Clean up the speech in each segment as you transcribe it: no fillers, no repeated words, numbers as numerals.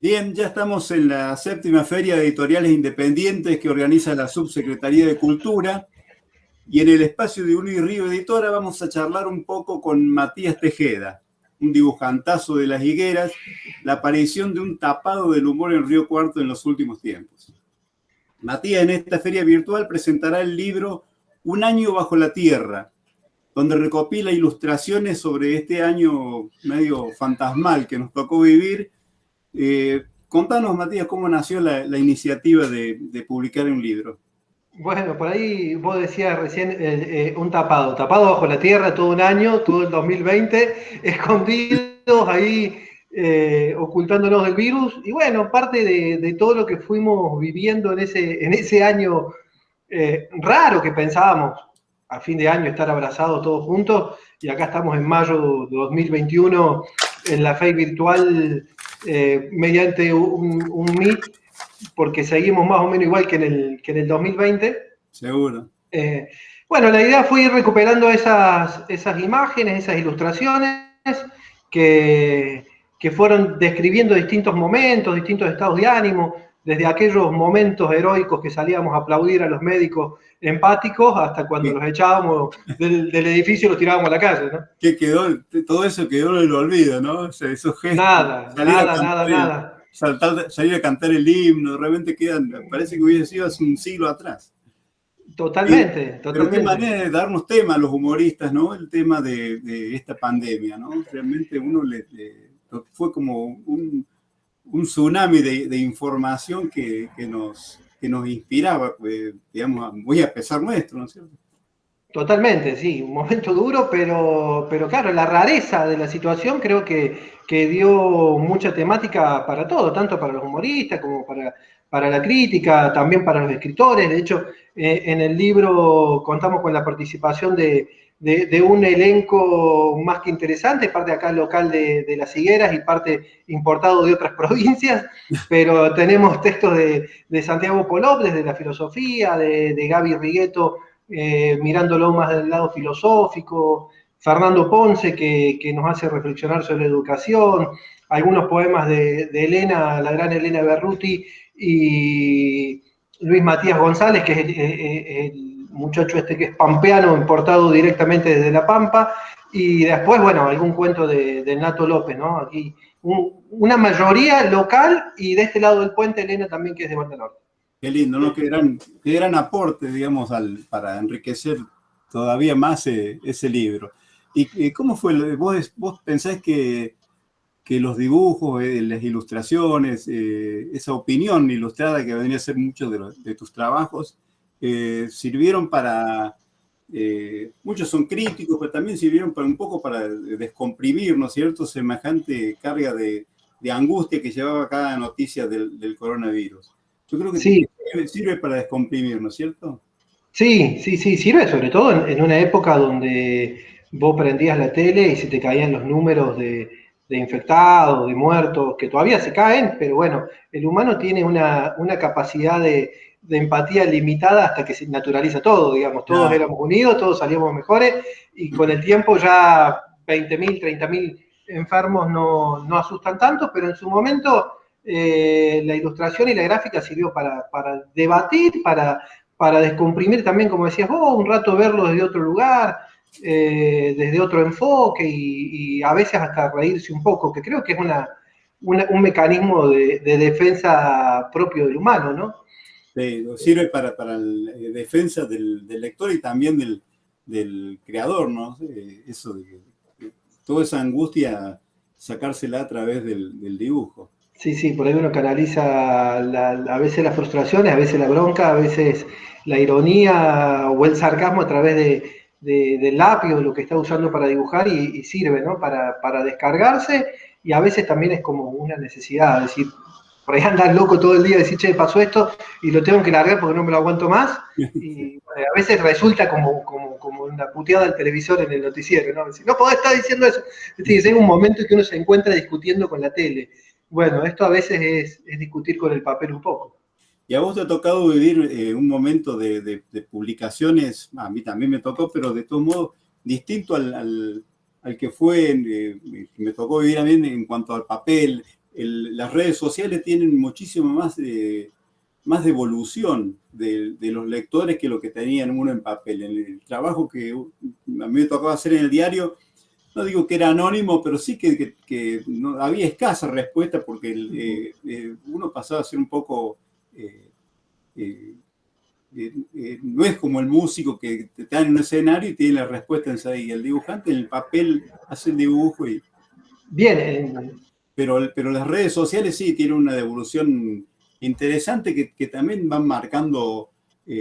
Bien, ya estamos en la séptima Feria de Editoriales Independientes que organiza la Subsecretaría de Cultura y en el espacio de Uli Río Editora vamos a charlar un poco con Matías Tejeda, un dibujantazo de las higueras, la aparición de un tapado del humor en Río Cuarto en los últimos tiempos. Matías en esta feria virtual presentará el libro Un año bajo la tierra, donde recopila ilustraciones sobre este año medio fantasmal que nos tocó vivir. Contanos, Matías, cómo nació la iniciativa de publicar un libro. Bueno, por ahí vos decías recién un tapado bajo la tierra todo un año, todo el 2020, escondidos ahí, ocultándonos del virus. Y bueno, parte de todo lo que fuimos viviendo en ese año raro que pensábamos a fin de año estar abrazados todos juntos, y acá estamos en mayo de 2021 en la FEI virtual mediante un Meet, porque seguimos más o menos igual que en el 2020. Seguro. Bueno, la idea fue ir recuperando esas imágenes, esas ilustraciones que fueron describiendo distintos momentos, distintos estados de ánimo, desde aquellos momentos heroicos que salíamos a aplaudir a los médicos empáticos hasta cuando los echábamos del edificio y los tirábamos a la calle, ¿no? ¿Qué quedó? Todo eso quedó en el olvido, ¿no? O sea, esos gestos, Nada. salir a cantar el himno, realmente quedan, parece que hubiese sido hace un siglo atrás. Totalmente. Pero qué manera de darnos tema a los humoristas, ¿no? El tema de esta pandemia, ¿no? Realmente uno fue como un tsunami de información que nos inspiraba, pues, digamos, muy a pesar nuestro, ¿no es cierto? Totalmente, sí, un momento duro, pero claro, la rareza de la situación creo que dio mucha temática para todo, tanto para los humoristas como para la crítica, también para los escritores. De hecho, en el libro contamos con la participación de un elenco más que interesante, parte acá local de Las Higueras y parte importado de otras provincias, pero tenemos textos de Santiago Polop desde la filosofía, de Gaby Rigueto, mirándolo más del lado filosófico, Fernando Ponce, que nos hace reflexionar sobre educación, algunos poemas de Elena, la gran Elena Berruti, y Luis Matías González, que es el muchacho este que es pampeano, importado directamente desde La Pampa, y después, bueno, algún cuento de Nato López, ¿no? Aquí una mayoría local, y de este lado del puente, Elena también, que es de Banda Norte. Qué lindo, ¿no? Qué gran aporte, digamos, para enriquecer todavía más ese libro. ¿Y cómo fue? ¿Vos pensás que los dibujos, las ilustraciones, esa opinión ilustrada que vendría a ser muchos de tus trabajos, sirvieron para... muchos son críticos, pero también sirvieron un poco para descomprimir, ¿no es cierto?, semejante carga de angustia que llevaba cada noticia del coronavirus. Yo creo que Sí. sirve para descomprimir, ¿no es cierto? Sí, sirve sobre todo en una época donde vos prendías la tele y se te caían los números de infectados, de muertos, que todavía se caen, pero bueno, el humano tiene una capacidad de empatía limitada hasta que se naturaliza todo, digamos, todos éramos unidos, todos salíamos mejores, y con el tiempo ya 20.000, 30.000 enfermos no asustan tanto, pero en su momento la ilustración y la gráfica sirvió para debatir, para descomprimir también, como decías vos, un rato verlo desde otro lugar, desde otro enfoque y a veces hasta reírse un poco, que creo que es un mecanismo de defensa propio del humano, ¿no? Sirve para la defensa del lector y también del creador, ¿no? Eso de toda esa angustia, sacársela a través del dibujo. Sí, por ahí uno canaliza a veces las frustraciones, a veces la bronca, a veces la ironía o el sarcasmo a través del lápiz o de lo que está usando para dibujar y sirve, ¿no? Para descargarse, y a veces también es como una necesidad, es decir, por ahí andas loco todo el día, decir, che, pasó esto y lo tengo que largar porque no me lo aguanto más, y bueno, a veces resulta como una puteada al televisor en el noticiero, ¿no? Decir, no podés estar diciendo eso. Es decir, llega un momento en que uno se encuentra discutiendo con la tele. Bueno, esto a veces es discutir con el papel un poco. ¿Y a vos te ha tocado vivir un momento de publicaciones? A mí también me tocó, pero de todos modos distinto al que fue, me tocó vivir a mí en cuanto al papel, las redes sociales tienen muchísimo más de evolución de los lectores que lo que tenían uno en papel. En el trabajo que a mí me tocaba hacer en el diario, no digo que era anónimo, pero sí que no, había escasa respuesta porque uno pasaba a ser un poco... no es como el músico que te da en un escenario y tiene la respuesta enseguida. El dibujante en el papel hace el dibujo y... Bien. Pero las redes sociales sí tienen una evolución interesante que también van marcando,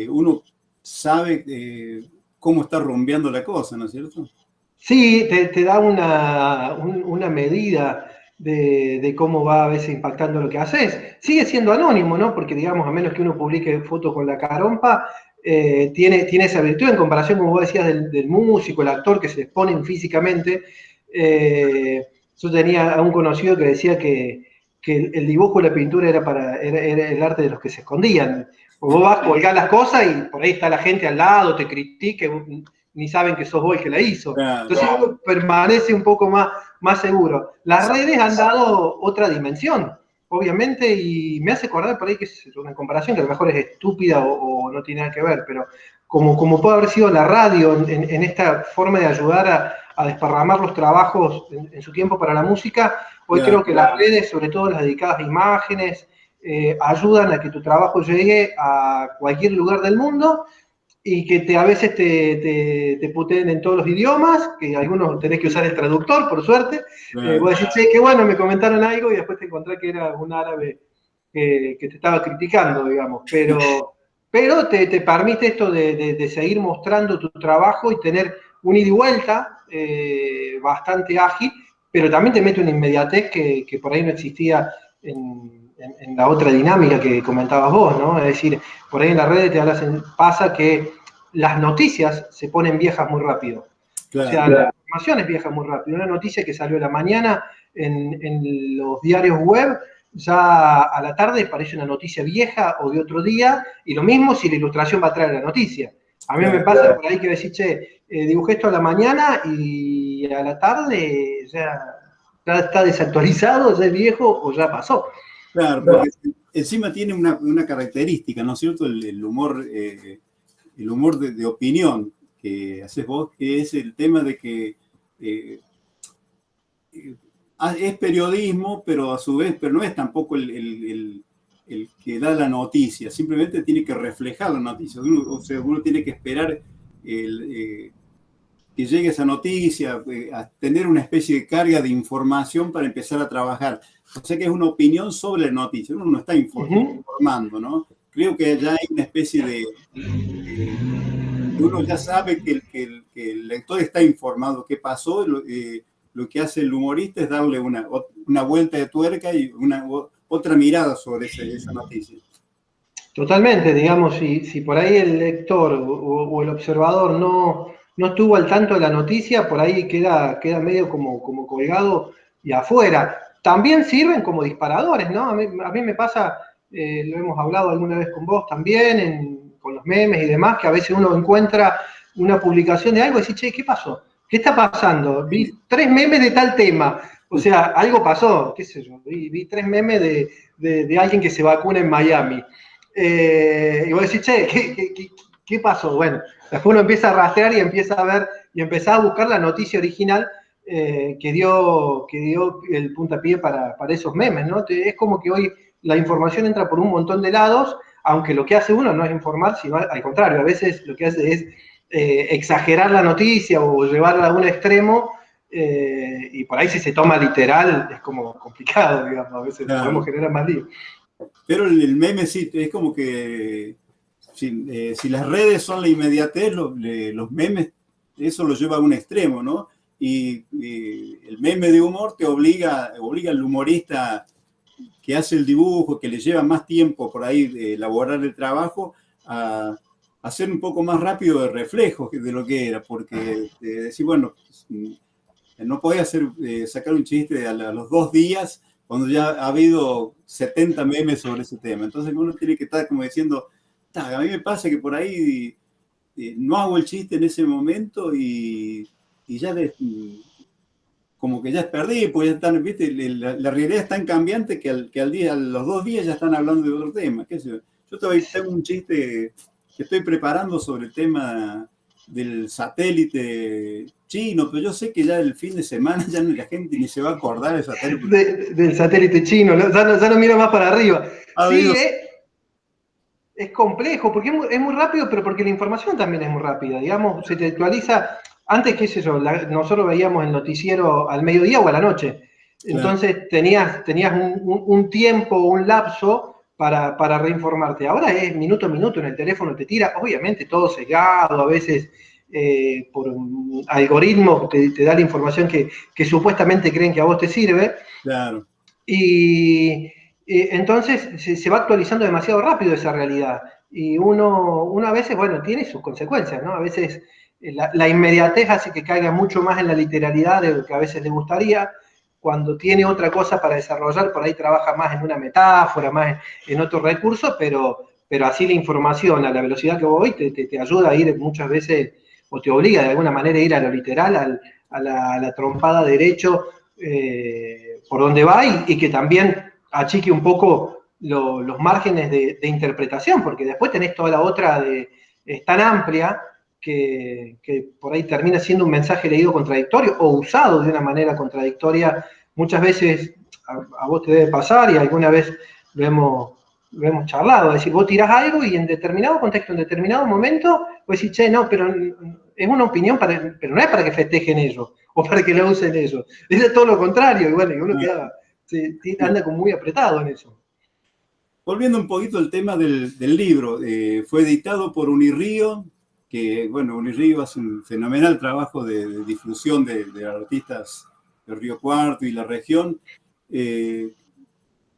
uno sabe cómo está rumbeando la cosa, ¿no es cierto? Sí, te da una medida de cómo va a veces impactando lo que haces. Sigue siendo anónimo, ¿no? Porque, digamos, a menos que uno publique fotos con la carompa, tiene esa virtud en comparación, como vos decías, del músico, el actor que se exponen físicamente. Yo tenía a un conocido que decía que el dibujo y la pintura era el arte de los que se escondían. Vos vas, colgás las cosas y por ahí está la gente al lado, te critique, ni saben que sos vos el que la hizo. Claro. Entonces uno permanece un poco más seguro. Las redes han dado otra dimensión, obviamente, y me hace acordar por ahí que es una comparación que a lo mejor es estúpida o no tiene nada que ver, pero como puede haber sido la radio en esta forma de ayudar a desparramar los trabajos en su tiempo para la música, hoy creo que las redes, sobre todo las dedicadas a imágenes, ayudan a que tu trabajo llegue a cualquier lugar del mundo y que a veces te puteen en todos los idiomas, que algunos tenés que usar el traductor, por suerte. Vos decís, che, qué bueno, me comentaron algo y después te encontrás que era un árabe que te estaba criticando, digamos. Pero te permite esto de seguir mostrando tu trabajo y tener un ida y vuelta bastante ágil, pero también te mete una inmediatez que por ahí no existía en la otra dinámica que comentabas vos, ¿no? Es decir, por ahí en las redes pasa que las noticias se ponen viejas muy rápido. Claro. O sea, la información es vieja muy rápido. Una noticia que salió a la mañana en los diarios web, ya a la tarde parece una noticia vieja o de otro día, y lo mismo si la ilustración va a traer la noticia. A mí me pasa por ahí que decís, che, dibujé esto a la mañana y a la tarde ya está desactualizado, ya es viejo o ya pasó. Claro, porque encima tiene una característica, ¿no es cierto? El humor de opinión que haces vos, que es el tema de que es periodismo, pero a su vez, pero no es tampoco el que da la noticia, simplemente tiene que reflejar la noticia. O sea, uno tiene que esperar que llegue esa noticia, a tener una especie de carga de información para empezar a trabajar. O sea que es una opinión sobre la noticia, uno no está informando, ¿no? Creo que ya hay una especie de uno ya sabe que el lector está informado qué pasó, lo que hace el humorista es darle una vuelta de tuerca y otra mirada sobre esa noticia. Totalmente, digamos, si por ahí el lector o el observador no estuvo al tanto de la noticia, por ahí queda medio como colgado y afuera. También sirven como disparadores, ¿no? A mí me pasa, lo hemos hablado alguna vez con vos también, con los memes y demás, que a veces uno encuentra una publicación de algo y dice, che, ¿qué pasó? ¿Qué está pasando? Vi 3 memes de tal tema. O sea, algo pasó, qué sé yo, vi 3 memes de alguien que se vacuna en Miami. Y vos decís, che, ¿qué pasó? Bueno, después uno empieza a rastrear y empieza a ver y empezar a buscar la noticia original que dio el puntapié para esos memes, ¿no? Es como que hoy la información entra por un montón de lados, aunque lo que hace uno no es informar, sino al contrario, a veces lo que hace es exagerar la noticia o llevarla a un extremo, y por ahí si se toma literal es como complicado, digamos, a veces podemos generar más lío. Pero el meme sí, es como que si las redes son la inmediatez, los memes, eso lo lleva a un extremo, ¿no? Y el meme de humor te obliga al humorista que hace el dibujo, que le lleva más tiempo por ahí de elaborar el trabajo, a hacer un poco más rápido de reflejos de lo que era, porque decir, bueno, no podía sacar un chiste a los 2 días cuando ya ha habido 70 memes sobre ese tema. Entonces uno tiene que estar como diciendo, a mí me pasa que por ahí no hago el chiste en ese momento y ya como que ya es perdido, pues ya están, viste, la realidad es tan cambiante que a los 2 días ya están hablando de otro tema, qué sé yo. Yo todavía tengo un chiste que estoy preparando sobre el tema del satélite chino, pero yo sé que ya el fin de semana ya la gente ni se va a acordar del satélite. Del satélite chino, ya no mira más para arriba. Sí, Dios. es complejo, porque es muy rápido, pero porque la información también es muy rápida. Digamos, se te actualiza. Antes, qué sé yo, nosotros veíamos el noticiero al mediodía o a la noche. Claro. Entonces tenías un tiempo, un lapso para reinformarte. Ahora es minuto a minuto en el teléfono, te tira, obviamente todo sesgado, a veces por un algoritmo te da la información que supuestamente creen que a vos te sirve. Claro. Y entonces se va actualizando demasiado rápido esa realidad. Y uno a veces, bueno, tiene sus consecuencias, ¿no? A veces la inmediatez hace que caiga mucho más en la literalidad de lo que a veces le gustaría. Cuando tiene otra cosa para desarrollar, por ahí trabaja más en una metáfora, más en otro recurso, pero así la información a la velocidad que voy te ayuda a ir muchas veces, o te obliga de alguna manera a ir a lo literal, a la trompada derecho, por donde va y que también achique un poco los márgenes de interpretación, porque después tenés toda la otra es tan amplia que por ahí termina siendo un mensaje leído contradictorio o usado de una manera contradictoria. Muchas veces a vos te debe pasar y alguna vez lo hemos charlado, es decir, vos tirás algo y en determinado contexto, en determinado momento, vos decís, che, no, pero es una opinión, pero no es para que festejen ellos o para que la usen ellos, es todo lo contrario, y bueno, y uno anda como muy apretado en eso. Volviendo un poquito al tema del libro, fue editado por Unirrío, que, bueno, Unirrío hace un fenomenal trabajo de difusión de artistas de Río Cuarto y la región.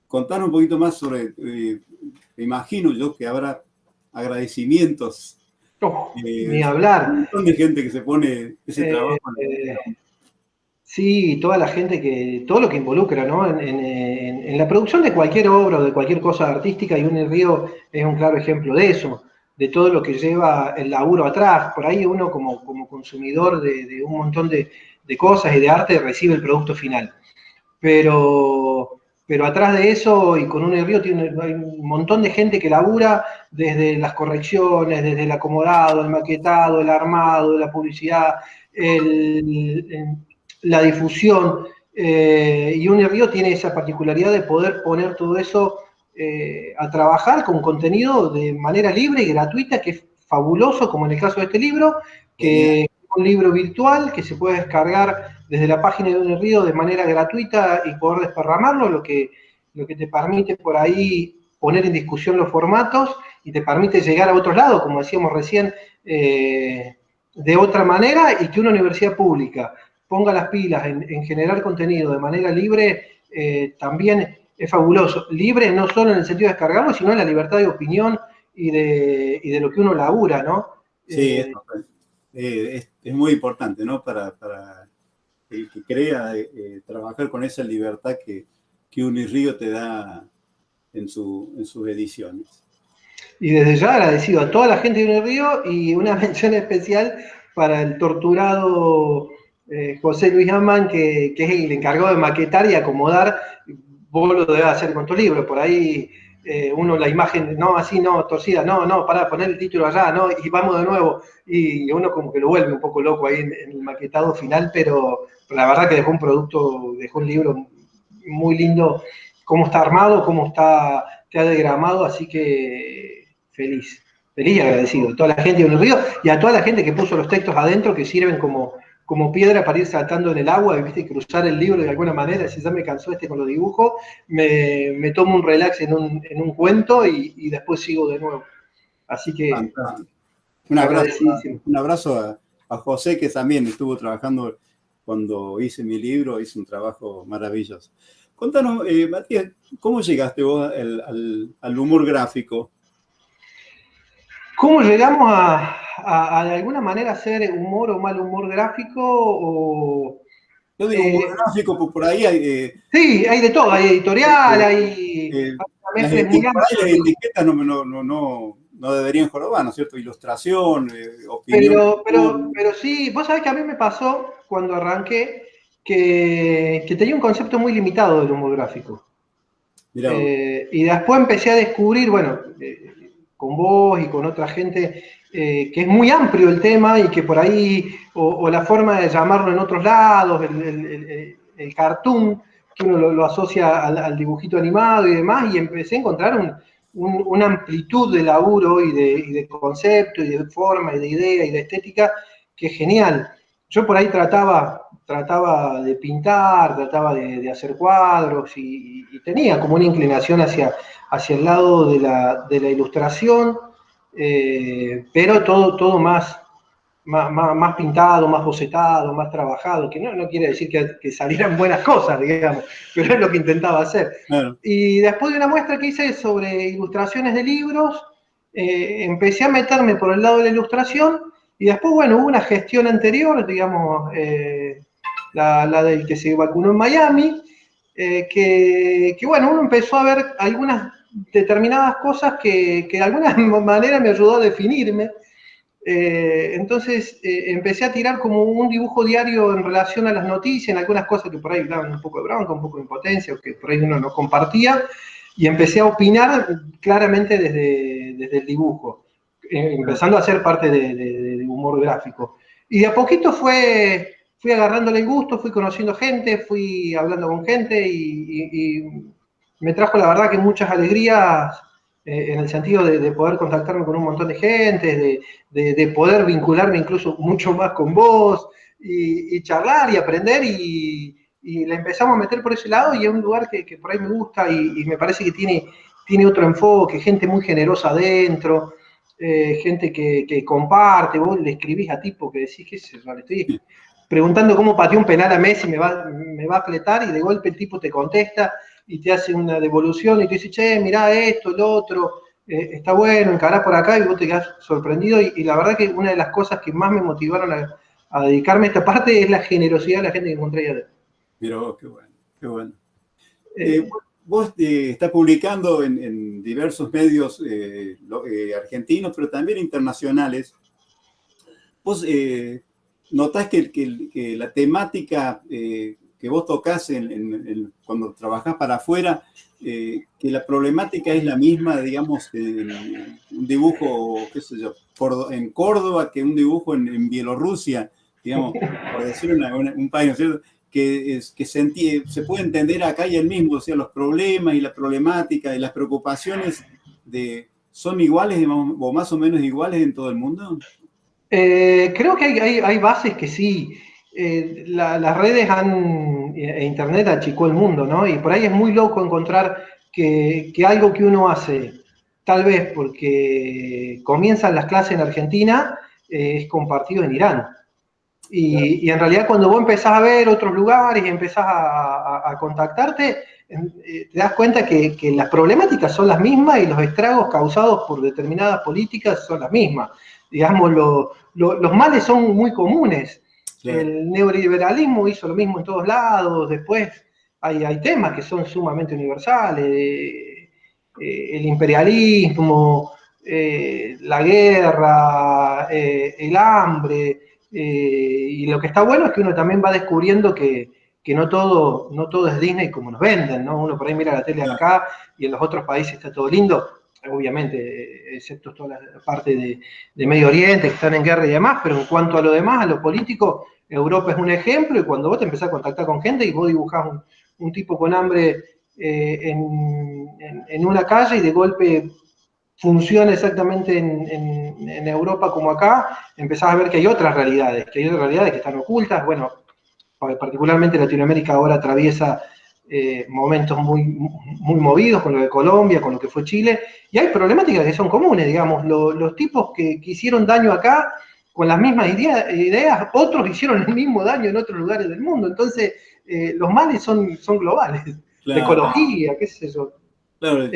Contar un poquito más sobre, me imagino yo que habrá agradecimientos. Ni hablar. Un montón de gente que se pone ese trabajo. Sí, toda la gente todo lo que involucra, ¿no? En la producción de cualquier obra o de cualquier cosa artística, y Unirrío es un claro ejemplo de eso, de todo lo que lleva el laburo atrás. Por ahí uno como consumidor de un montón de cosas y de arte recibe el producto final. Pero atrás de eso, y con Unirrío hay un montón de gente que labura desde las correcciones, desde el acomodado, el maquetado, el armado, la publicidad, la difusión, y Unirrío tiene esa particularidad de poder poner todo eso a trabajar con contenido de manera libre y gratuita, que es fabuloso, como en el caso de este libro, que es un libro virtual que se puede descargar desde la página de Unirrío de manera gratuita y poder desparramarlo, lo que te permite por ahí poner en discusión los formatos y te permite llegar a otros lados, como decíamos recién, de otra manera, y que una universidad pública ponga las pilas en generar contenido de manera libre, también es fabuloso. Libre no solo en el sentido de descargarlo, sino en la libertad de opinión y de lo que uno labura, ¿no? Sí, es muy importante, ¿no? Para el que crea trabajar con esa libertad que Unirrío te da en sus ediciones. Y desde ya agradecido a toda la gente de Unirrío y una mención especial para el torturado José Luis Amán, que es el encargado de maquetar y acomodar. Vos lo debes hacer con tu libro, por ahí uno la imagen, no, así, no, torcida, no, pará, poner el título allá, no, y vamos de nuevo. Y uno como que lo vuelve un poco loco ahí en el maquetado final, pero la verdad que dejó un libro muy lindo, cómo está armado, cómo está diagramado, así que feliz y agradecido a toda la gente de Unirrío y a toda la gente que puso los textos adentro, que sirven como piedra para ir saltando en el agua y, ¿viste?, cruzar el libro de alguna manera. Si ya me cansó con los dibujos, me tomo un relax en un cuento y después sigo de nuevo. Así que un abrazo a José, que también estuvo trabajando cuando hice mi libro, hizo un trabajo maravilloso. Contanos, Matías, ¿cómo llegaste vos al humor gráfico? ¿Cómo llegamos a de alguna manera hacer humor o mal humor gráfico? Yo digo humor gráfico, por ahí hay... sí, hay de todo, hay editorial, hay las etiquetas no deberían jorobar, ¿no es cierto? Ilustración, opinión. Pero sí, vos sabés que a mí me pasó cuando arranqué que tenía un concepto muy limitado del humor gráfico. Mirá vos. Y después empecé a descubrir, bueno, con vos y con otra gente, que es muy amplio el tema y que por ahí, o la forma de llamarlo en otros lados, el cartoon, que uno lo asocia al dibujito animado y demás, y empecé a encontrar una amplitud de laburo y de concepto y de forma y de idea y de estética que es genial. Yo por ahí trataba de pintar, trataba de hacer cuadros y tenía como una inclinación hacia el lado de la ilustración, pero todo más pintado, más bocetado, más trabajado, que no quiere decir que salieran buenas cosas, digamos, pero es lo que intentaba hacer. Claro. Y después de una muestra que hice sobre ilustraciones de libros, empecé a meterme por el lado de la ilustración y después, bueno, hubo una gestión anterior, digamos, la del que se vacunó en Miami, bueno, uno empezó a ver algunas determinadas cosas que de alguna manera me ayudó a definirme. Entonces empecé a tirar como un dibujo diario en relación a las noticias, en algunas cosas que por ahí daban un poco de bronca, un poco de impotencia, o que por ahí uno no compartía, y empecé a opinar claramente desde el dibujo, empezando a hacer parte de humor gráfico. Y de a poquito fui agarrándole el gusto, fui conociendo gente, fui hablando con gente y me trajo la verdad que muchas alegrías en el sentido de poder contactarme con un montón de gente, de poder vincularme incluso mucho más con vos y charlar y aprender y la empezamos a meter por ese lado y es un lugar que por ahí me gusta y me parece que tiene otro enfoque, gente muy generosa adentro, gente que comparte, vos le escribís a tipo que decís, qué sé yo, le estoy preguntando cómo pateó un penal a Messi, me va a fletar y de golpe el tipo te contesta y te hace una devolución y te dice, che, mirá esto, lo otro, está bueno, encará por acá y vos te quedás sorprendido y la verdad que una de las cosas que más me motivaron a dedicarme a esta parte es la generosidad de la gente que encontré allá adentro. Mirá vos, qué bueno, qué bueno. Vos estás publicando en diversos medios argentinos, pero también internacionales. Vos notás que la temática que vos tocás cuando trabajás para afuera, que la problemática es la misma, digamos, un dibujo, qué sé yo, en Córdoba que un dibujo en Bielorrusia, digamos, por decir un país, ¿no es cierto? Que se puede entender acá y el mismo, o sea, los problemas y la problemática y las preocupaciones son iguales o más o menos iguales en todo el mundo. Creo que hay bases que sí. Las redes e Internet achicó el mundo, ¿no? Y por ahí es muy loco encontrar que algo que uno hace, tal vez porque comienzan las clases en Argentina, es compartido en Irán. Y en realidad cuando vos empezás a ver otros lugares y empezás a contactarte, te das cuenta que las problemáticas son las mismas y los estragos causados por determinadas políticas son las mismas. Digamos, los males son muy comunes. Claro. El neoliberalismo hizo lo mismo en todos lados, después hay temas que son sumamente universales, el imperialismo, la guerra, el hambre, y lo que está bueno es que uno también va descubriendo que no todo es Disney como nos venden, ¿no? Uno por ahí mira la tele acá y en los otros países está todo lindo, obviamente, excepto toda la parte de Medio Oriente, que están en guerra y demás, pero en cuanto a lo demás, a lo político, Europa es un ejemplo y cuando vos te empezás a contactar con gente y vos dibujás un tipo con hambre en una calle y de golpe funciona exactamente en Europa como acá, empezás a ver que hay otras realidades, que están ocultas. Bueno, particularmente Latinoamérica ahora atraviesa momentos muy movidos con lo de Colombia, con lo que fue Chile, y hay problemáticas que son comunes, digamos, los tipos que hicieron daño acá con las mismas ideas, otros hicieron el mismo daño en otros lugares del mundo, entonces los males son globales, la Claro. ecología, qué sé yo. Claro,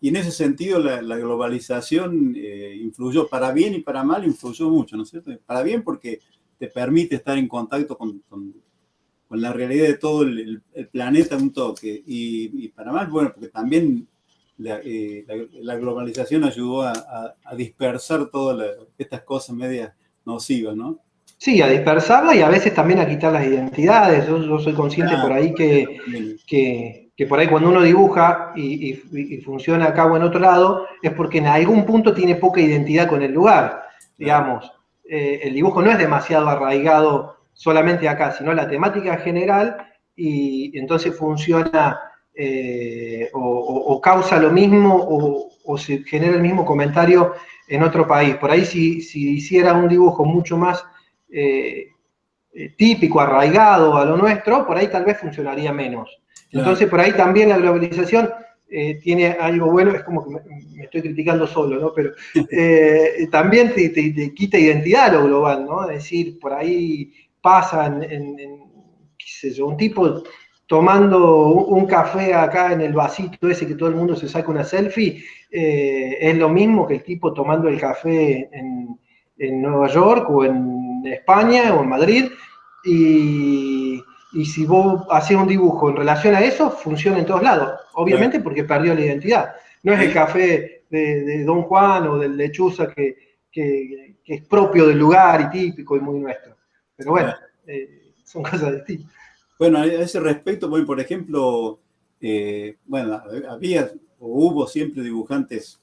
y en ese sentido la globalización influyó, para bien y para mal influyó mucho, ¿no es cierto? Para bien porque te permite estar en contacto con la realidad de todo el planeta un toque, y para mal, bueno, porque también la globalización ayudó a dispersar todas estas cosas medias nocivas, ¿no? Sí, a dispersarla y a veces también a quitar las identidades. Yo soy consciente por ahí que por ahí cuando uno dibuja y funciona acá o en otro lado, es porque en algún punto tiene poca identidad con el lugar. Claro. Digamos, el dibujo no es demasiado arraigado solamente acá, sino la temática general y entonces funciona o causa lo mismo o se genera el mismo comentario en otro país. Por ahí si hiciera un dibujo mucho más eh, típico, arraigado a lo nuestro, por ahí tal vez funcionaría menos. Claro. Entonces, por ahí también la globalización tiene algo bueno, es como que me estoy criticando solo, ¿no? Pero también te quita identidad a lo global, ¿no? Es decir, por ahí pasa qué sé yo, un tipo tomando un café acá en el vasito ese que todo el mundo se saca una selfie, es lo mismo que el tipo tomando el café en Nueva York o en España o en Madrid, y si vos haces un dibujo en relación a eso, funciona en todos lados, Claro. obviamente porque perdió la identidad. No es el Ahí, café de Don Juan o del Lechuza que es propio del lugar y típico y muy nuestro. Pero bueno, claro. son cosas distintas. Bueno, a ese respecto, bueno, por ejemplo, bueno, había o hubo siempre dibujantes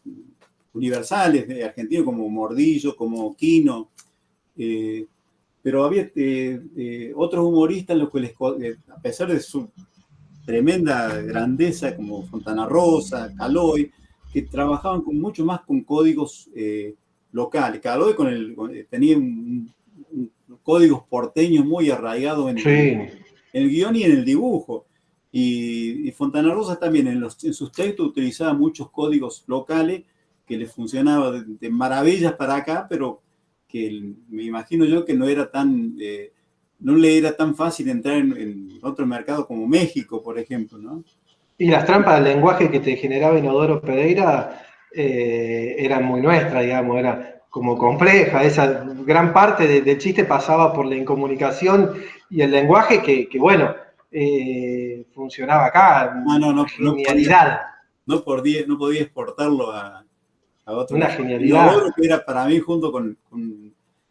universales de argentinos como Mordillo, como Quino, eh, pero había otros humoristas en los que a pesar de su tremenda grandeza, como Fontana Rosa, Caloi, que trabajaban mucho más con códigos locales. Caloi tenía códigos porteños muy arraigados Sí, en el guión y en el dibujo. Y Fontana Rosa también en sus textos utilizaba muchos códigos locales que le funcionaba de maravillas para acá, pero que me imagino yo que no le era tan fácil entrar en otro mercado como México, por ejemplo, ¿no? y las trampas del lenguaje que te generaba Inodoro Pereira eran muy nuestras, digamos, era como compleja. Esa gran parte del chiste pasaba por la incomunicación y el lenguaje bueno, funcionaba acá, Ah, no, una no, genialidad, no podía exportarlo a otro una lado. genialidad. Inodoro, que era para mí junto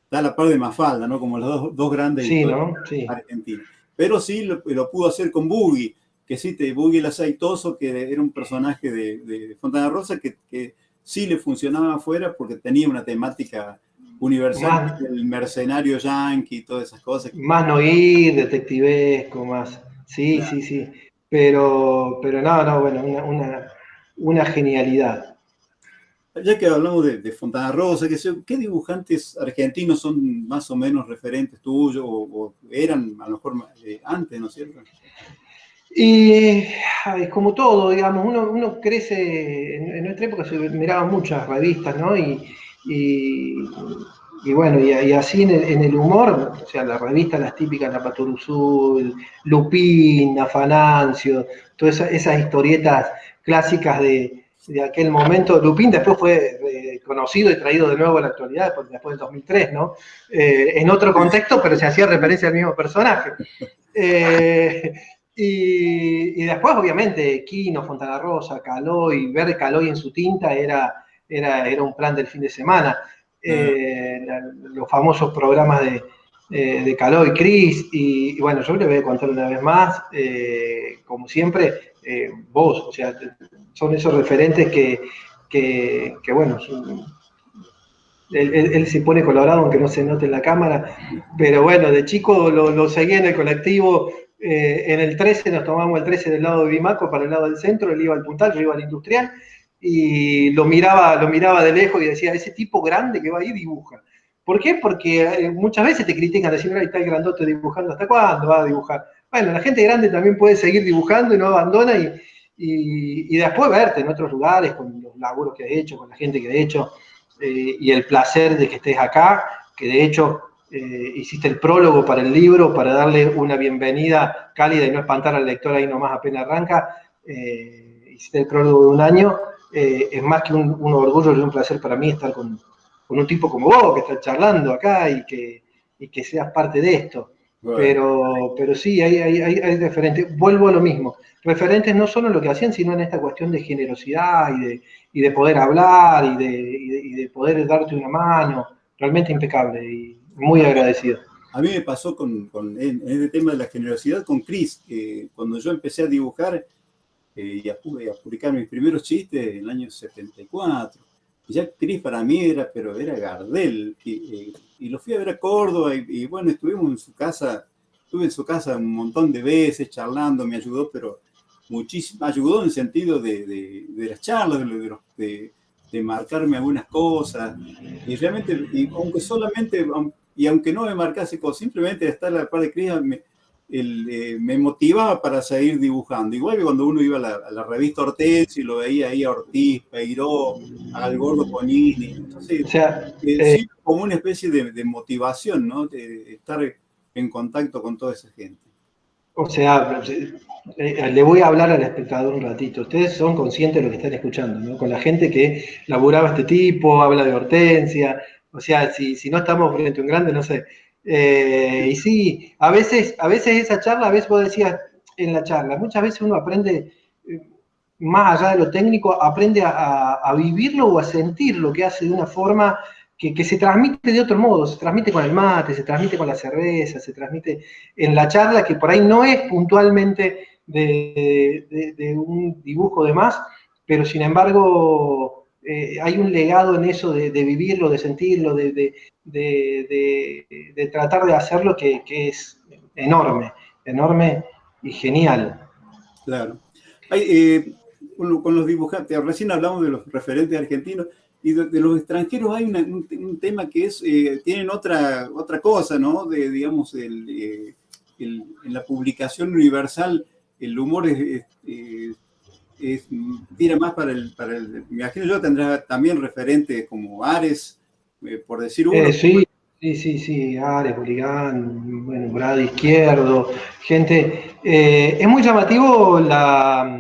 está a la par de Mafalda, ¿no? Como los dos grandes Sí, historias ¿no? Sí. argentinas. Pero sí lo pudo hacer con Boogie, que sí, Boogie el Aceitoso, que era un personaje de Fontana Rosa que sí le funcionaba afuera porque tenía una temática universal, Más, el mercenario yankee y todas esas cosas. más no ir, detectivesco, más. Sí, sí, sí. Pero no, no, bueno, una genialidad. Ya que hablamos de Fontana Rosa, ¿qué dibujantes argentinos son más o menos referentes tuyos o eran a lo mejor antes, ¿no es cierto? Y ay, como todo, digamos, uno crece, en nuestra época se miraban muchas revistas, ¿no? Y, y bueno, y así en el humor, o sea, las revistas, las típicas, La Patoruzú, Lupín, Afanancio, todas esas historietas clásicas de aquel momento. Lupín después fue conocido y traído de nuevo a la actualidad, después del 2003, ¿no? En otro contexto, pero se hacía referencia al mismo personaje. Eh, y después, obviamente, Quino, Fontana Rosa, Caloi, ver Caloi en su tinta era un plan del fin de semana. Los famosos programas de Caloi, Cris, y bueno, yo le voy a contar una vez más, como siempre, vos, o sea, son esos referentes que bueno, él se pone colorado aunque no se note en la cámara, pero bueno, de chico lo seguía en el colectivo, en el 13 nos tomamos el 13 del lado de Bimaco para el lado del centro, él iba al Puntal, yo iba al Industrial, y lo miraba de lejos y decía, ese tipo grande que va ahí dibuja. ¿Por qué? Porque muchas veces te critican diciendo, ahí está el grandote dibujando, ¿hasta cuándo va a dibujar? Bueno, la gente grande también puede seguir dibujando y no abandona y después verte en otros lugares con los laburos que has hecho, con la gente que has hecho, y el placer de que estés acá, que de hecho hiciste el prólogo para el libro, para darle una bienvenida cálida y no espantar al lector ahí nomás apenas arranca. Hiciste el prólogo de un año. Es más que un orgullo y un placer para mí estar con un tipo como vos, que está charlando acá y que seas parte de esto. Bueno, Pero sí, hay referentes. Vuelvo a lo mismo. Referentes no solo en lo que hacían, sino en esta cuestión de generosidad y de poder hablar y de poder darte una mano. Realmente impecable y muy agradecido. A mí me pasó en este tema de la generosidad con Cris, cuando yo empecé a dibujar y a publicar mis primeros chistes en el año 74. Y ya Cris para mí pero era Gardel. Y lo fui a ver a Córdoba y bueno, estuvimos en su casa, estuve en su casa un montón de veces charlando, me ayudó, pero muchísimo, ayudó en el sentido de las charlas, de marcarme algunas cosas. Y realmente, aunque solamente, y aunque no me marcase cosas, simplemente estar a la par de Cris me motivaba para seguir dibujando. Igual que cuando uno iba a la revista Hortensia y lo veía ahí a Ortiz, Peiró, al Gordo Conini. Entonces, O sea, sí, como una especie de motivación, ¿no? De estar en contacto con toda esa gente. O sea, le voy a hablar al espectador un ratito. Ustedes son conscientes de lo que están escuchando, ¿no? Con la gente que laburaba este tipo, habla de Hortensia. O sea, si no estamos frente a un grande, no sé. Y sí, a veces esa charla, a veces vos decías en la charla, muchas veces uno aprende, más allá de lo técnico, aprende a vivirlo o a sentir lo que hace de una forma que se transmite de otro modo, se transmite con el mate, se transmite con la cerveza, se transmite en la charla, que por ahí no es puntualmente de un dibujo de más, pero sin embargo hay un legado en eso de vivirlo, de sentirlo, de tratar de hacerlo que es enorme, enorme y genial. Claro. Con los dibujantes, recién hablamos de los referentes argentinos, y de los extranjeros hay un tema que es, tienen otra cosa, ¿no? Digamos, en la publicación universal, el humor tira más me imagino yo tendrá también referentes como Ares, por decir uno. Sí, Ares, Boligán, bueno, Brad Izquierdo, gente. Es muy llamativo la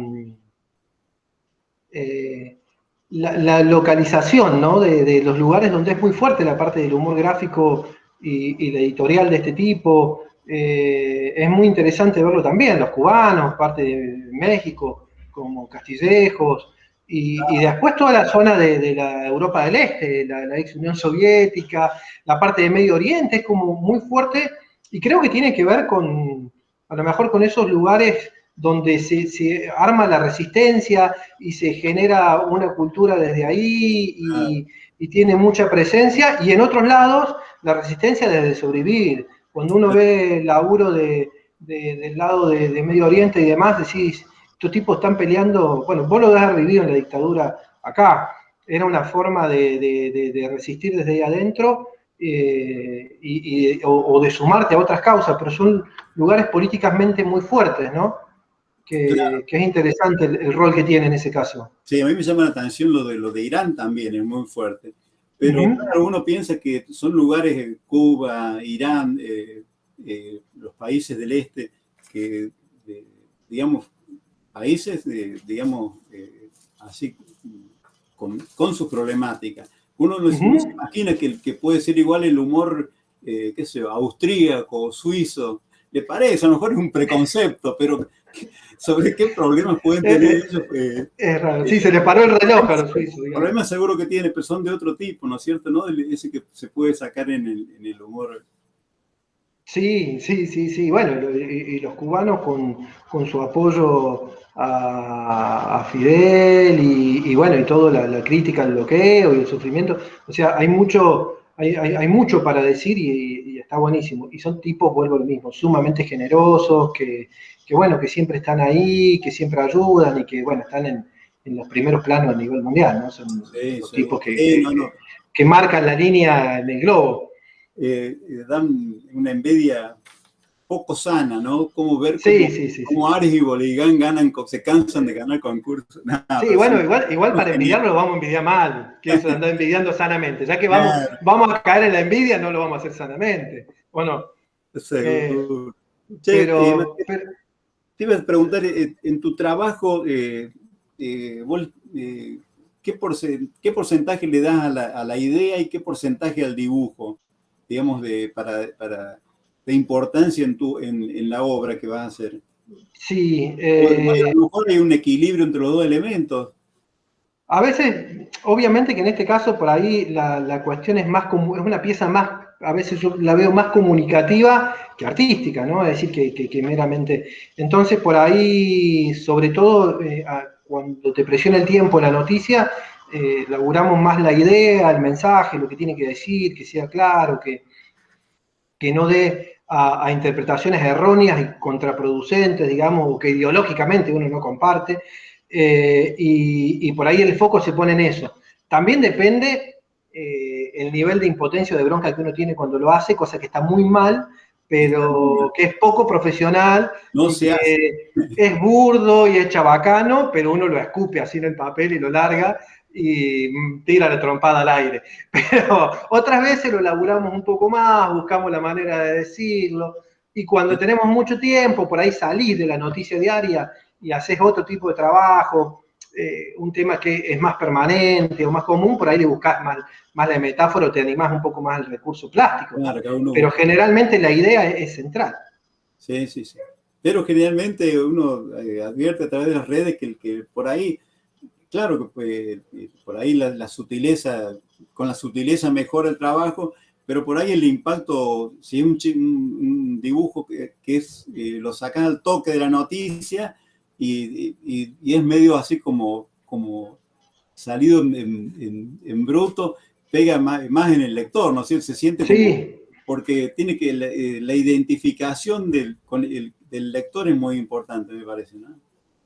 localización, ¿no? De los lugares donde es muy fuerte la parte del humor gráfico y la editorial de este tipo. Es muy interesante verlo también, los cubanos, parte de México, como Castillejos, y después toda la zona de la Europa del Este, la ex Unión Soviética, la parte de Medio Oriente, es como muy fuerte, y creo que tiene que ver a lo mejor con esos lugares donde se arma la resistencia y se genera una cultura desde ahí y tiene mucha presencia, y en otros lados la resistencia desde sobrevivir. Cuando uno ve el laburo del lado de Medio Oriente y demás, decís, estos tipos están peleando, bueno, vos lo has vivido en la dictadura acá, era una forma de resistir desde ahí adentro o de sumarte a otras causas, pero son lugares políticamente muy fuertes, ¿no? Que es interesante el rol que tiene en ese caso. Sí, a mí me llama la atención lo de Irán también, es muy fuerte. Pero claro, uno piensa que son lugares, Cuba, Irán, los países del este, que, digamos, países, digamos, así, con sus problemáticas. Uno no se imagina que puede ser igual el humor, qué sé yo, austríaco, suizo. Le parece, a lo mejor es un preconcepto, pero sobre qué problemas pueden tener ellos. Es raro. Sí, se le paró el reloj a los suizos. Los problemas seguro que tiene, pero son de otro tipo, ¿no es cierto? ¿No? Ese que se puede sacar en el humor. Sí. Bueno, y los cubanos con su apoyo a Fidel y bueno, y toda la crítica al bloqueo y el sufrimiento. O sea, hay mucho para decir y está buenísimo. Y son tipos, vuelvo a lo mismo, sumamente generosos, que bueno, que siempre están ahí, que siempre ayudan y que bueno, están en los primeros planos a nivel mundial, ¿no? Son los tipos que marcan la línea en el globo. Dan una envidia poco sana, ¿no? Como ver cómo Sí. Ares y Boligán se cansan de ganar concursos. Sí, bueno, igual para envidiarlo lo vamos a envidiar mal, que eso, andar envidiando sanamente. Ya que vamos a caer en la envidia, no lo vamos a hacer sanamente. Bueno, seguro. Pero te iba a preguntar, en tu trabajo, vos, ¿qué porcentaje le das a la idea y qué porcentaje al dibujo, digamos, de importancia en la obra que vas a hacer? Sí. A lo mejor hay un equilibrio entre los dos elementos. A veces, obviamente que en este caso por ahí la cuestión es más como, es una pieza más a veces yo la veo más comunicativa que artística, ¿no? Es decir, que meramente. Entonces, por ahí, sobre todo, cuando te presiona el tiempo la noticia, laburamos más la idea, el mensaje, lo que tiene que decir, que sea claro, que no dé a interpretaciones erróneas y contraproducentes, digamos, o que ideológicamente uno no comparte, y por ahí el foco se pone en eso. También depende el nivel de impotencia o de bronca que uno tiene cuando lo hace, cosa que está muy mal, pero que es poco profesional No y se hace. que es burdo y es chabacano, pero uno lo escupe así en el papel y lo larga y tira la trompada al aire. Pero otras veces lo laburamos un poco más, buscamos la manera de decirlo, y cuando tenemos mucho tiempo, por ahí salís de la noticia diaria y haces otro tipo de trabajo, un tema que es más permanente o más común, por ahí le buscás más la metáfora o te animás un poco más al recurso plástico, ¿no? Claro, cada uno Pero busca. generalmente la idea es central. Sí, sí, sí. Pero generalmente uno advierte a través de las redes que el que por ahí, claro que por ahí la sutileza, con la sutileza mejora el trabajo, pero por ahí el impacto, si es un dibujo que es, lo sacas al toque de la noticia y es medio así como salido en bruto, pega más en el lector, ¿no es cierto? Se siente como, Sí, porque tiene que la identificación del lector es muy importante, me parece, ¿no?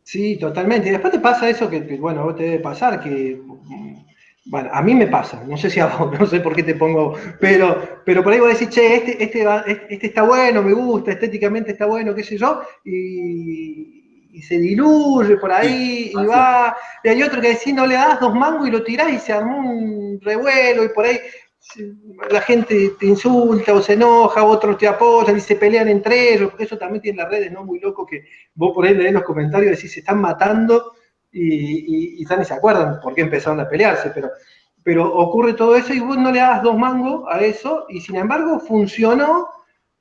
sí, totalmente. Y después te pasa eso bueno, a vos te debe pasar, bueno, a mí me pasa, no sé si a vos, no sé por qué te pongo, pero por ahí vos decís, che, este está bueno, me gusta, estéticamente está bueno, qué sé yo, y se diluye por Sí, ahí y pasa. va. Y hay otro que decís, no le das 2 mangos y lo tirás y se armó un revuelo y por ahí la gente te insulta o se enoja, otros te apoyan y se pelean entre ellos, porque eso también tiene las redes, ¿no? Muy loco que vos por ahí leés los comentarios y decís, se están matando y ya ni se acuerdan por qué empezaron a pelearse, pero ocurre todo eso y vos no le das 2 mangos a eso y sin embargo funcionó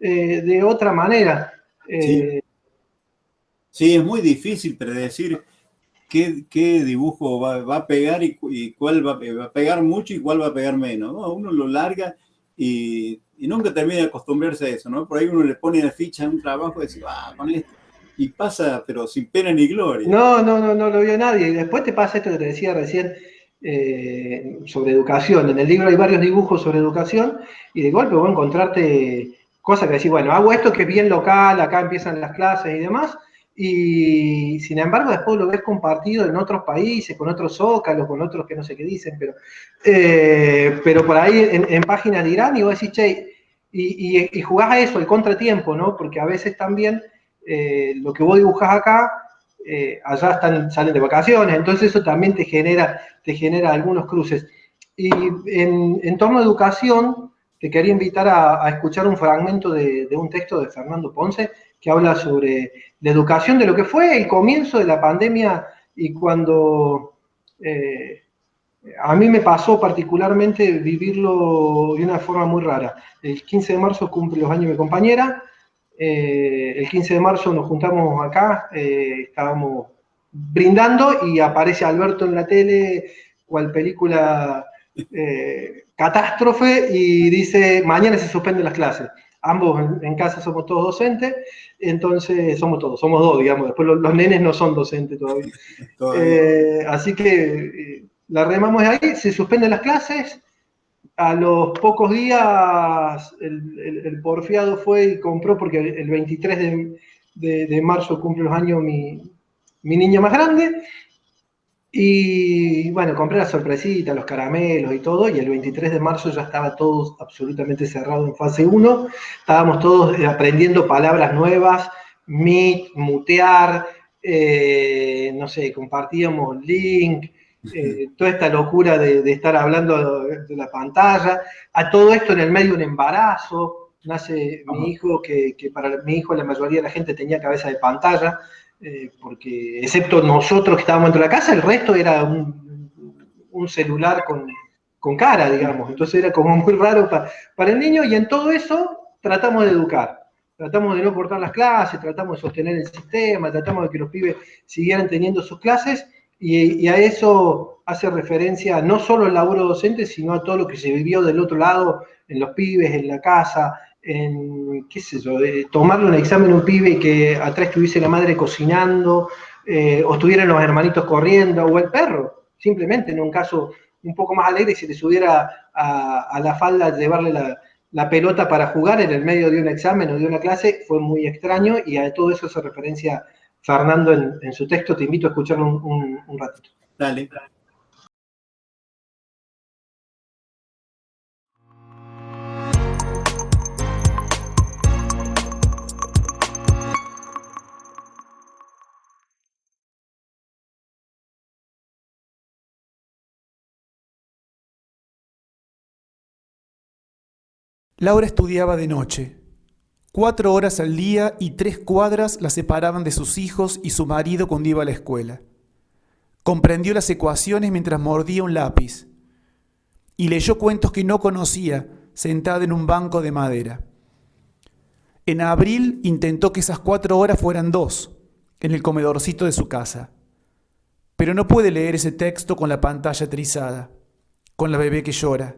de otra manera. Sí, Eh, sí, es muy difícil predecir qué dibujo va a pegar y cuál va a pegar mucho y cuál va a pegar menos, ¿no? Uno lo larga y nunca termina de acostumbrarse a eso, ¿no? Por ahí uno le pone la ficha a un trabajo y dice, con esto. Y pasa, pero sin pena ni gloria. no lo vio nadie. Y después te pasa esto que te decía recién sobre educación. En el libro hay varios dibujos sobre educación y de golpe vos encontrarte cosas que decís, bueno, hago esto que es bien local, acá empiezan las clases y demás, y sin embargo después lo ves compartido en otros países, con otros zócalos, con otros que no sé qué dicen, pero por ahí en páginas de Irán y vos decís, che, y jugás a eso, el contratiempo, ¿no? Porque a veces también lo que vos dibujás acá allá salen de vacaciones, entonces eso también te genera algunos cruces. Y en torno a educación, te quería invitar a escuchar un fragmento de un texto de Fernando Ponce que habla sobre la educación de lo que fue el comienzo de la pandemia y cuando a mí me pasó particularmente vivirlo de una forma muy rara. El 15 de marzo cumple los años mi compañera. El 15 de marzo nos juntamos acá, estábamos brindando y aparece Alberto en la tele, cual película catástrofe, y dice, mañana se suspenden las clases. Ambos en casa somos todos docentes, entonces somos dos, digamos, después los nenes no son docentes todavía. Todavía. Así que la remamos de ahí, se suspenden las clases. A los pocos días el porfiado fue y compró, porque el 23 de marzo cumple los años mi niña más grande, y bueno, compré la sorpresita, los caramelos y todo, y el 23 de marzo ya estaba todo absolutamente cerrado en fase 1, estábamos todos aprendiendo palabras nuevas, meet, mutear, no sé, compartíamos link, toda esta locura de estar hablando de la pantalla, a todo esto en el medio de un embarazo, nace mi hijo, que para mi hijo la mayoría de la gente tenía cabeza de pantalla, porque excepto nosotros que estábamos dentro de la casa, el resto era un celular con cara, digamos. Entonces era como muy raro para el niño y en todo eso tratamos de educar. Tratamos de no cortar las clases, tratamos de sostener el sistema, tratamos de que los pibes siguieran teniendo sus clases Y a eso hace referencia no solo el laburo docente, sino a todo lo que se vivió del otro lado, en los pibes, en la casa, en, qué sé yo, tomarle un examen a un pibe y que atrás estuviese la madre cocinando, o estuvieran los hermanitos corriendo, o el perro, simplemente en un caso un poco más alegre, si le subiera a la falda llevarle la pelota para jugar en el medio de un examen o de una clase, fue muy extraño, y a todo eso hace referencia Fernando en su texto. Te invito a escucharlo un ratito. Dale. Laura estudiaba de noche. 4 horas al día y 3 cuadras la separaban de sus hijos y su marido cuando iba a la escuela. Comprendió las ecuaciones mientras mordía un lápiz y leyó cuentos que no conocía sentada en un banco de madera. En abril intentó que esas 4 horas fueran 2 en el comedorcito de su casa, pero no puede leer ese texto con la pantalla trizada, con la bebé que llora,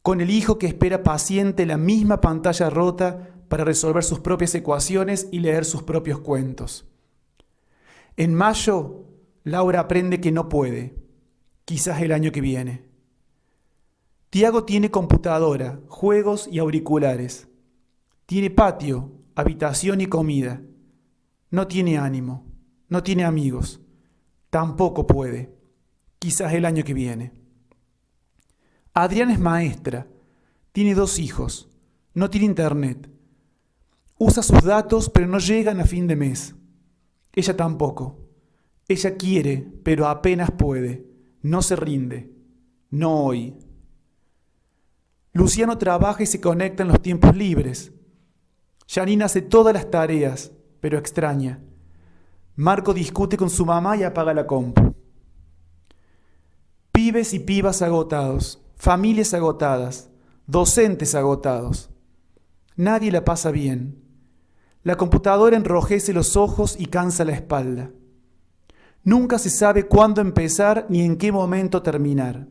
con el hijo que espera paciente la misma pantalla rota para resolver sus propias ecuaciones y leer sus propios cuentos. En mayo, Laura aprende que no puede, quizás el año que viene. Tiago tiene computadora, juegos y auriculares. Tiene patio, habitación y comida. No tiene ánimo, no tiene amigos. Tampoco puede, quizás el año que viene. Adriana es maestra, tiene 2 hijos, no tiene internet. Usa sus datos pero no llegan a fin de mes. Ella tampoco. Ella quiere, pero apenas puede. No se rinde. No hoy. Luciano trabaja y se conecta en los tiempos libres. Janine hace todas las tareas, pero extraña. Marco discute con su mamá y apaga la compu. Pibes y pibas agotados, familias agotadas, docentes agotados. Nadie la pasa bien. La computadora enrojece los ojos y cansa la espalda. Nunca se sabe cuándo empezar ni en qué momento terminar.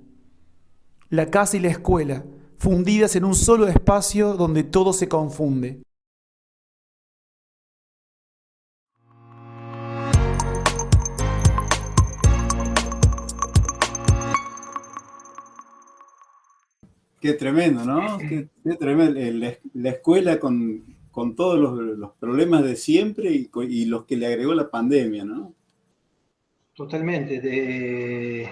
La casa y la escuela, fundidas en un solo espacio donde todo se confunde. Qué tremendo, ¿no? Qué tremendo. La escuela con todos los problemas de siempre y los que le agregó la pandemia, ¿no? Totalmente.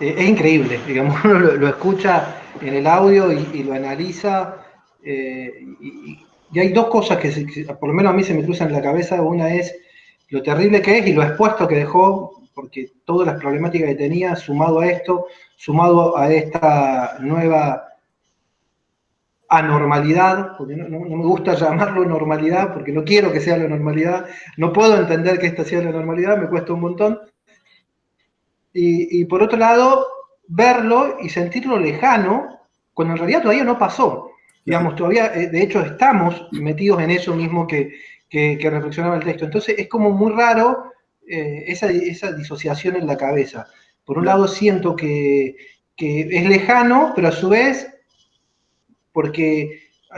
Es increíble, digamos, uno lo escucha en el audio y lo analiza. Y hay 2 cosas que por lo menos a mí se me cruzan en la cabeza. Una es lo terrible que es y lo expuesto que dejó, porque todas las problemáticas que tenía, sumado a esto, sumado a esta nueva anormalidad, porque no me gusta llamarlo normalidad, porque no quiero que sea la normalidad, no puedo entender que esta sea la normalidad, me cuesta un montón. Y por otro lado, verlo y sentirlo lejano, cuando en realidad todavía no pasó. Digamos, todavía, de hecho, estamos metidos en eso mismo que reflexionaba el texto. Entonces, es como muy raro esa disociación en la cabeza. Por un lado, siento que es lejano, pero a su vez,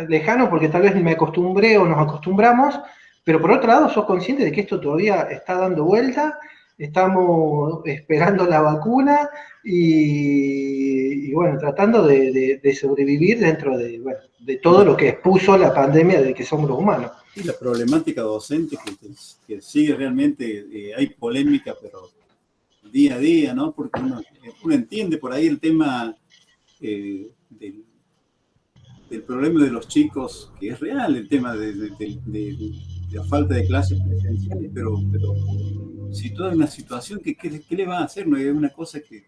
lejano porque tal vez me acostumbré o nos acostumbramos, pero por otro lado, sos consciente de que esto todavía está dando vuelta. Estamos esperando la vacuna y bueno, tratando de sobrevivir dentro de todo lo que expuso la pandemia de que somos los humanos. Y la problemática docente que sigue realmente, hay polémica, pero día a día, ¿no? Porque uno entiende por ahí el tema del problema de los chicos, que es real, el tema de la falta de clases presenciales, pero si toda una situación, ¿qué le va a hacer? No es una cosa que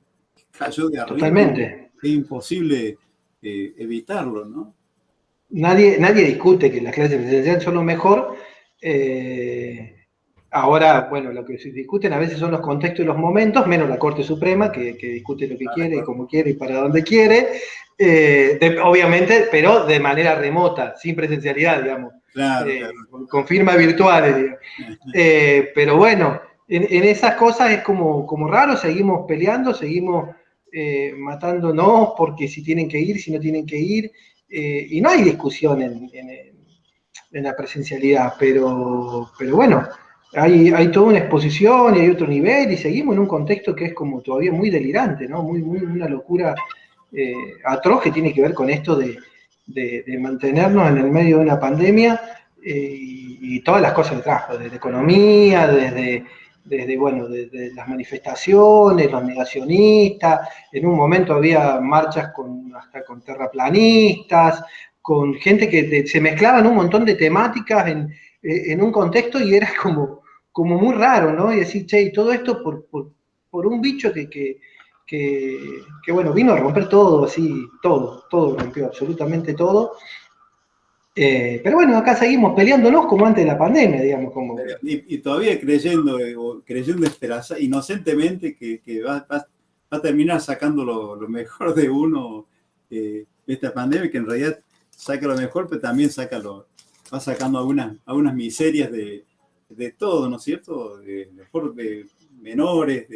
cayó de arriba. Totalmente. Es imposible evitarlo, ¿no? Nadie discute que las clases presenciales son lo mejor. Ahora, bueno, lo que se discuten a veces son los contextos y los momentos, menos la Corte Suprema, que discute lo que quiere y como quiere y para donde quiere. Obviamente, pero de manera remota, sin presencialidad, digamos. Claro. Con firmas virtuales, digamos. Pero bueno, en esas cosas es como raro, seguimos peleando, seguimos matándonos porque si tienen que ir, si no tienen que ir, y no hay discusión en la presencialidad, pero bueno, hay toda una exposición y hay otro nivel y seguimos en un contexto que es como todavía muy delirante, ¿no? Muy una locura atroz que tiene que ver con esto de mantenernos en el medio de una pandemia y todas las cosas detrás, pues, desde economía, bueno, desde las manifestaciones, los negacionistas, en un momento había marchas hasta con terraplanistas, con gente que se mezclaban un montón de temáticas en un contexto y era como muy raro, ¿no? Y decir, che, y todo esto por un bicho que, bueno, vino a romper todo, así, todo rompió, absolutamente todo. Pero bueno, acá seguimos peleándonos como antes de la pandemia, digamos. Y todavía creyendo esperanza, inocentemente que va a terminar sacando lo mejor de uno esta pandemia, que en realidad saca lo mejor, pero también va sacando algunas miserias de todo, ¿no es cierto? De menores,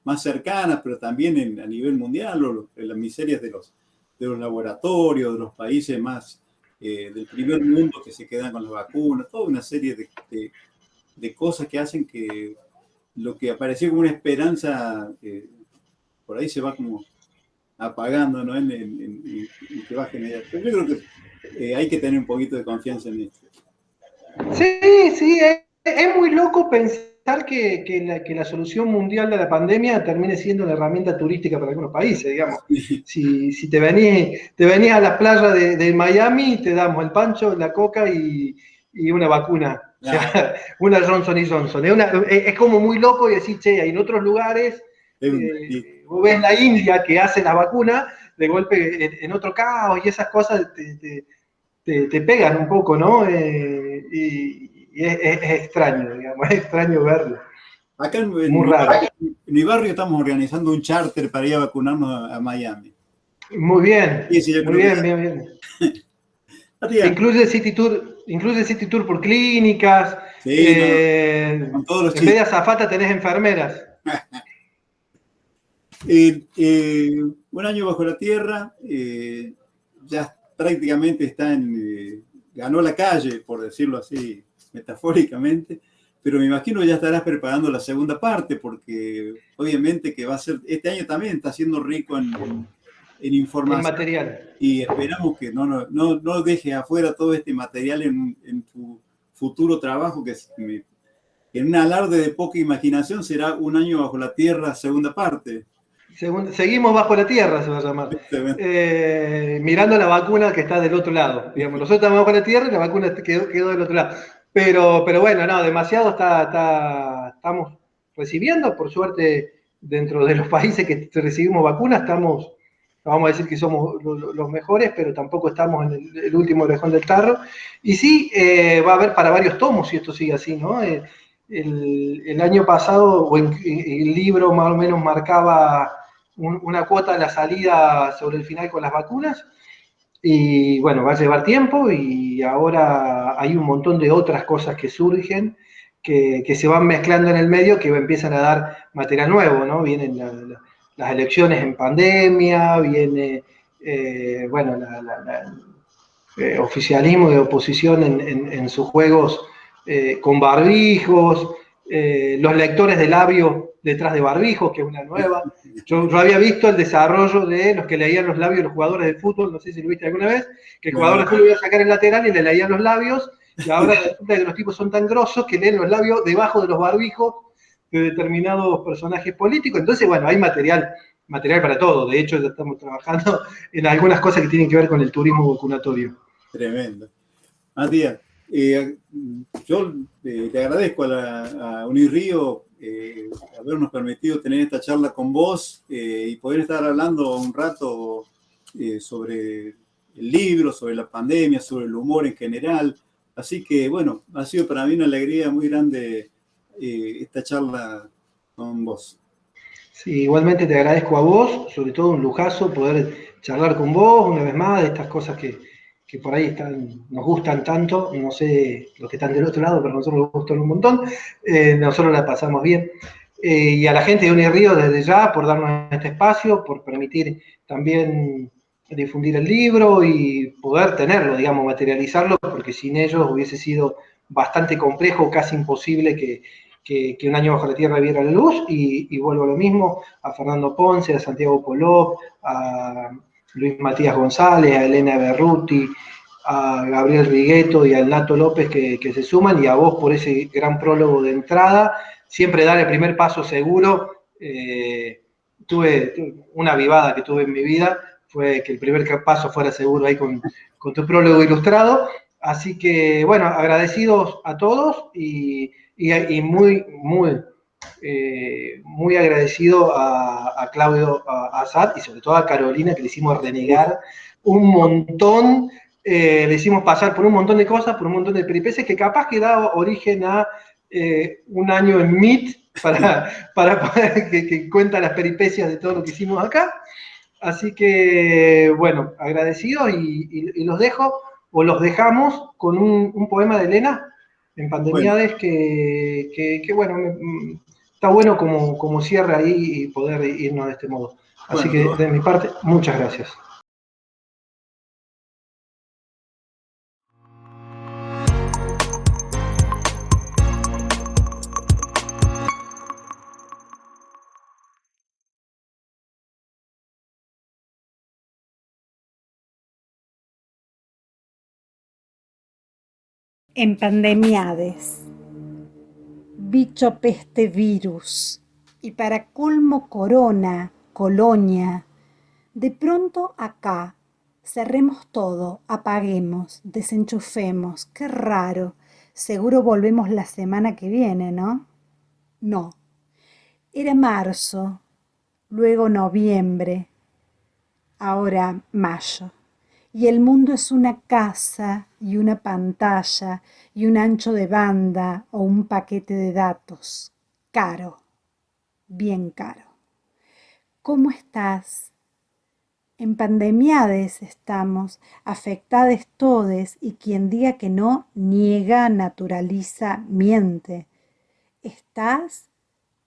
más cercanas, pero también a nivel mundial, las miserias de los laboratorios, de los países más del primer mundo que se quedan con las vacunas, toda una serie de cosas que hacen que lo que apareció como una esperanza por ahí se va como apagando, ¿no? Y que va a generar. Pero yo creo que hay que tener un poquito de confianza en esto. Sí, es muy loco pensar que la solución mundial de la pandemia termine siendo la herramienta turística para algunos países, digamos. Sí. Si te venís a las playas de Miami, te damos el pancho, la coca y una vacuna. O sea, una Johnson y Johnson. Es como muy loco y decir, che, en otros lugares, vos ves la India que hace la vacuna, de golpe en otro caos y esas cosas te pegan un poco, ¿no? Y es extraño, digamos, es extraño verlo. Acá en mi barrio estamos organizando un charter para ir a vacunarnos a Miami. Muy bien, sí, muy bien. Incluye City Tour por clínicas. Sí, con todos los en vez de azafata tenés enfermeras. Un año bajo la tierra, ya prácticamente ganó la calle, por decirlo así metafóricamente, pero me imagino ya estarás preparando la segunda parte, porque obviamente que va a ser, este año también está siendo rico en información. En material. Y esperamos que no dejes afuera todo este material en tu futuro trabajo, que en un alarde de poca imaginación será Un año bajo la tierra, segunda parte. Seguimos bajo la tierra, se va a llamar. Mirando la vacuna que está del otro lado. Digamos, nosotros estamos bajo la tierra y la vacuna quedó del otro lado. Pero bueno, no, demasiado estamos recibiendo. Por suerte, dentro de los países que recibimos vacunas, no vamos a decir que somos los mejores, pero tampoco estamos en el último orejón del tarro. Y sí, va a haber para varios tomos si esto sigue así, ¿no? El año pasado, el libro más o menos marcaba una cuota de la salida sobre el final con las vacunas, y bueno, va a llevar tiempo y ahora hay un montón de otras cosas que surgen, que se van mezclando en el medio, que empiezan a dar material nuevo, ¿no? Vienen las elecciones en pandemia, viene, bueno, oficialismo y oposición en sus juegos con barbijos, los lectores de labio detrás de barbijos, que es una nueva. Yo había visto el desarrollo de los que leían los labios de los jugadores de fútbol, no sé si lo viste alguna vez, que el jugador de fútbol iba a sacar el lateral y le leían los labios, y ahora resulta que los tipos son tan grosos que leen los labios debajo de los barbijos de determinados personajes políticos. Entonces, bueno, hay material para todo. De hecho, ya estamos trabajando en algunas cosas que tienen que ver con el turismo vacunatorio. Tremendo. Matías, yo te agradezco a Unirrío habernos permitido tener esta charla con vos y poder estar hablando un rato sobre el libro, sobre la pandemia, sobre el humor en general. Así que, bueno, ha sido para mí una alegría muy grande esta charla con vos. Sí, igualmente te agradezco a vos, sobre todo un lujazo poder charlar con vos una vez más de estas cosas que por ahí nos gustan tanto, no sé los que están del otro lado, pero a nosotros nos gustan un montón, nosotros la pasamos bien. Y a la gente de Unirío desde ya por darnos este espacio, por permitir también difundir el libro y poder tenerlo, digamos, materializarlo, porque sin ellos hubiese sido bastante complejo, casi imposible que Un año bajo la tierra viera la luz, y vuelvo a lo mismo, a Fernando Ponce, a Santiago Polop, a Luis Matías González, a Elena Berruti, a Gabriel Rigueto y al Nato López que se suman, y a vos por ese gran prólogo de entrada, siempre dar el primer paso seguro. Tuve una avivada que tuve en mi vida, fue que el primer paso fuera seguro ahí con tu prólogo ilustrado. Así que, bueno, agradecidos a todos y muy, muy, muy agradecido a Claudio Azad y sobre todo a Carolina, que le hicimos renegar un montón, le hicimos pasar por un montón de cosas, por un montón de peripecias que capaz que da origen a un año en MIT para que cuenta las peripecias de todo lo que hicimos acá. Así que, bueno, agradecidos y los dejo, o los dejamos con un poema de Elena en Pandemiades, que bueno, está bueno como cierre ahí y poder irnos de este modo. Así Bueno, que de mi parte, muchas gracias. En Pandemiades, bicho peste virus, y para colmo corona, colonia. De pronto acá, cerremos todo, apaguemos, desenchufemos, qué raro, seguro volvemos la semana que viene, ¿no? No, era marzo, luego noviembre, ahora mayo. Y el mundo es una casa y una pantalla y un ancho de banda o un paquete de datos. Caro, bien caro. ¿Cómo estás? En pandemiades estamos, afectades todes, y quien diga que no, niega, naturaliza, miente. ¿Estás?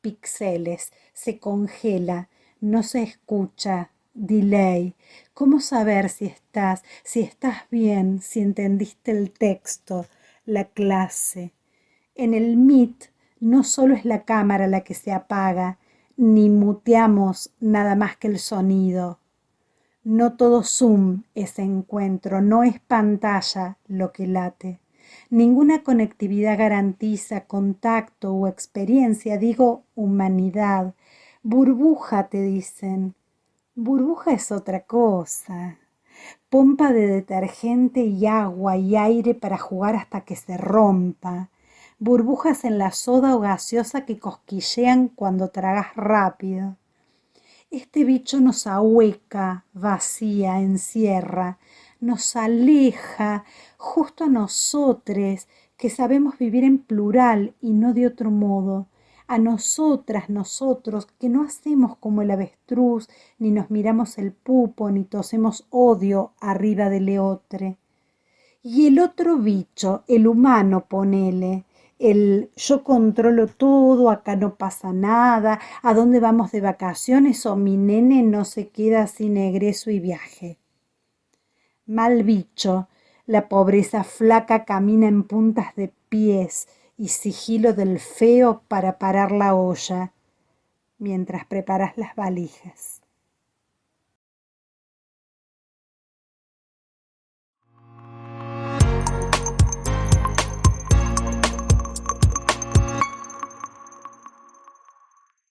Píxeles, se congela, no se escucha, delay. ¿Cómo saber si estás bien, si entendiste el texto, la clase? En el Meet no solo es la cámara la que se apaga, ni muteamos nada más que el sonido. No todo Zoom es encuentro, no es pantalla lo que late. Ninguna conectividad garantiza contacto o experiencia, digo humanidad. Burbuja, te dicen. Burbuja es otra cosa. Pompa de detergente y agua y aire para jugar hasta que se rompa. Burbujas en la soda o gaseosa que cosquillean cuando tragas rápido. Este bicho nos ahueca, vacía, encierra, nos aleja justo a nosotros que sabemos vivir en plural y no de otro modo, a nosotras, nosotros, que no hacemos como el avestruz, ni nos miramos el pupo, ni tosemos odio arriba del leotre. Y el otro bicho, el humano, ponele, el yo controlo todo, acá no pasa nada, a dónde vamos de vacaciones o mi nene no se queda sin egreso y viaje. Mal bicho, la pobreza flaca camina en puntas de pies y sigilo del feo para parar la olla, mientras preparas las valijas.